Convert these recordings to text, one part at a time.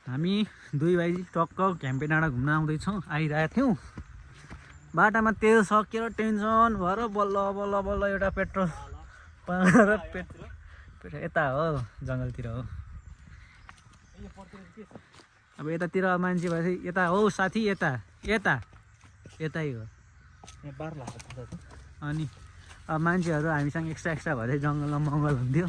हामी दुई भाइ टक्क घ्याम्पे डाँडा घुम्न आउँदैछौँ, आइरहेको थियौँ। बाटामा तेल सकेर टेन्सन भएर बल्ल बल्ल बल्ल एउटा पेट्रोल पाएर यता हो जङ्गलतिर हो। अब यतातिर मान्छे भएपछि यता हो साथी, यता यता यतै हो। अनि अब मान्छेहरू हामीसँग एक्स्ट्रा भएर जङ्गलमा मङ्गल हुन्थ्यो।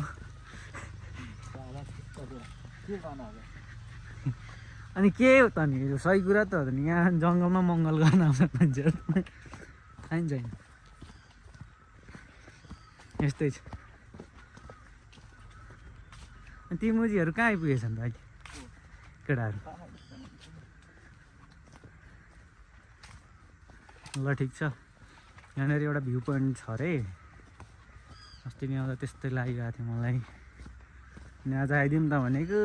अनि के हो त नि, सही कुरा त हो नि, यहाँ जङ्गलमा मङ्गल गर्न आउँछ मान्छेहरू, आइन्छ छैन, यस्तै छ। अनि ती मुजीहरू कहाँ आइपुगेछन् त अहिले केटाहरू? ल ठिक छ, यहाँनिर एउटा भ्यू पोइन्ट छ अरे। अस्ति नि आउँदा त्यस्तै लागिरहेको थियो मलाई, अनि आज आइदिउँ त भनेको,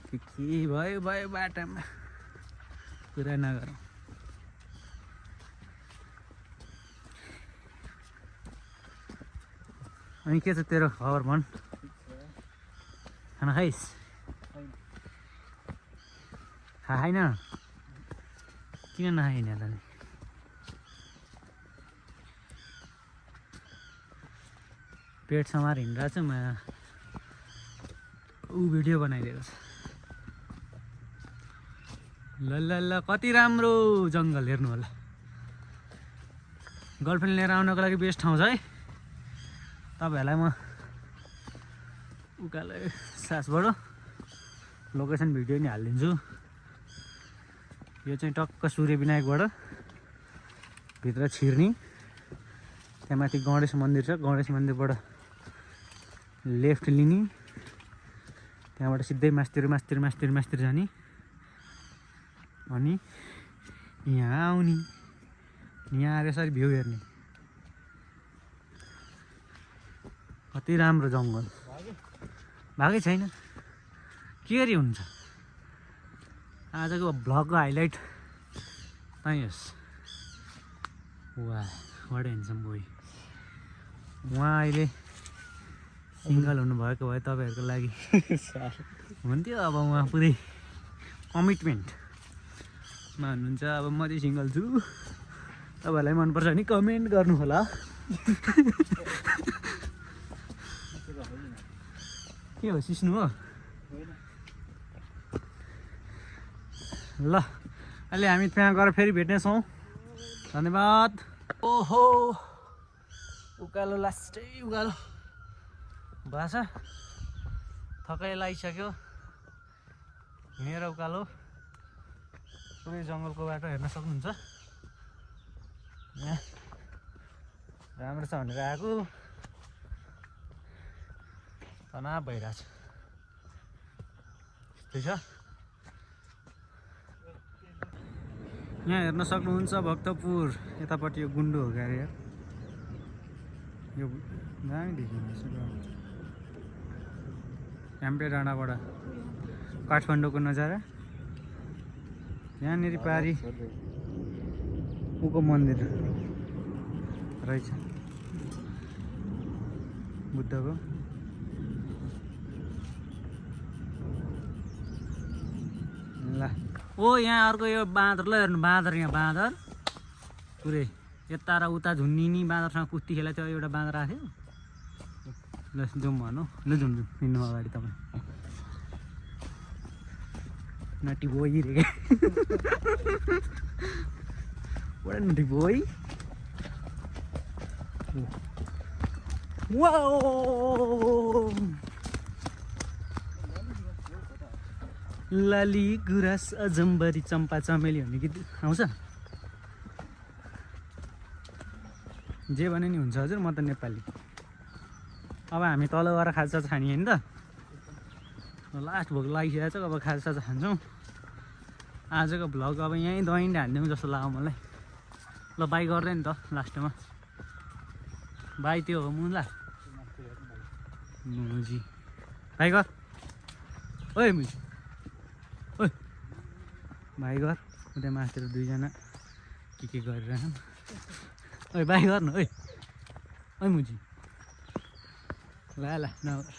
के भयो भयो बाटामा, कुरा नगरौँ। अनि के छ तेरो खबर भन्? खाना खाइस्? खाएन? किन नखाइन त नि? पेट समाएर हिँडिरहेको छु म, ऊ भिडियो बनाइदिएको छ। ल ल ल, कति राम्रो जङ्गल हेर्नु होला। गर्लफ्रेन्ड लिएर आउनको लागि बेस्ट ठाउँ छ है। तपाईँहरूलाई म उकालो सासबाट लोकेसन भिडियो नि हालिदिन्छु। यो चाहिँ टक्क सूर्य विनायकबाट भित्र छिर्ने, त्यहाँ माथि गणेश मन्दिर छ, गणेश मन्दिरबाट लेफ्ट लिने, त्यहाँबाट सिधै मास्तिर जाने, अनि यहाँ आउने, यहाँ आएर यसरी भ्यू हेर्ने। कति राम्रो जङ्गल, भागै छैन के गरी हुन्छ। आजको भ्लगको हाइलाइट त्यही होस्। वाह वाट ह्यान्डसम बोय। उहाँ अहिले सिङ्गल हुनुभएको भए तपाईँहरूको लागि हुन्थ्यो। अब उहाँ पुरै कमिटमेन्टमा हुनुहुन्छ। अब म चाहिँ सिङ्गल छु, तपाईँहरूलाई मनपर्छ भने कमेन्ट गर्नु होला। के हो सिस्नु हो? ल अहिले हामी त्यहाँ गएर फेरि भेट्नेछौँ। धन्यवाद। ओहो उकालो लास्टै उकालो भएछ, थकाइ लागिसक्यो। हिँडेर उकालो पुरै जङ्गलको बाटो हेर्न सक्नुहुन्छ। यहाँ राम्रो छ भनेर आएको, तनाव भइरहेछ। त्यस्तै छ। यहाँ हेर्न सक्नुहुन्छ भक्तपुर, यतापट्टि यो गुन्डो हो गाडी, यो दामी देखिन्छ। घ्याम्पे डाँडाबाट काठमाडौँको नजारा। यहाँनिर पारी ऊको मन्दिर रहेछ बुद्धको। ल ओ यहाँ अर्को यो बाँदर, ल हेर्नु बाँदर, यहाँ बाँदर पुरै यता र उता झुन्डिनी बाँदरसँग कुस्ती खेलेको थियो। एउटा बाँदर आएको थियो। ल जाउँ भनौँ, ल जाउँ हिँड्नु अगाडि। तपाईँ नटी बोई रे, what a boy. Wow, Lali Guras अजम्बरी चम्पा चमेली भन्ने गीत आउँछ। जे भने नि हुन्छ हजुर, म त नेपाली। अब हामी तल गएर खाजासाजा खाने होइन त, लास्ट भोक लागिसकेको छ। अब खाजासाजा खान्छौँ। आजको भ्लग अब यहीँ दही हालिदिउँ जस्तो लाग्यो मलाई। ल बाई गर्दै नि त लास्टमा, बाई त्यो हो मुला मुजी, बाई गर ओइ मुजी, ओइ बाई गर। उता मासतिर दुईजना के गरिरहेछन्। ओइ बाई गर्नु, ओइ ओइ मुजी, ल ल नगर।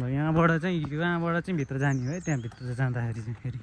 यहाँबाट चाहिँ भित्र जाने हो है, त्यहाँभित्र जाँदाखेरि चाहिँ फेरि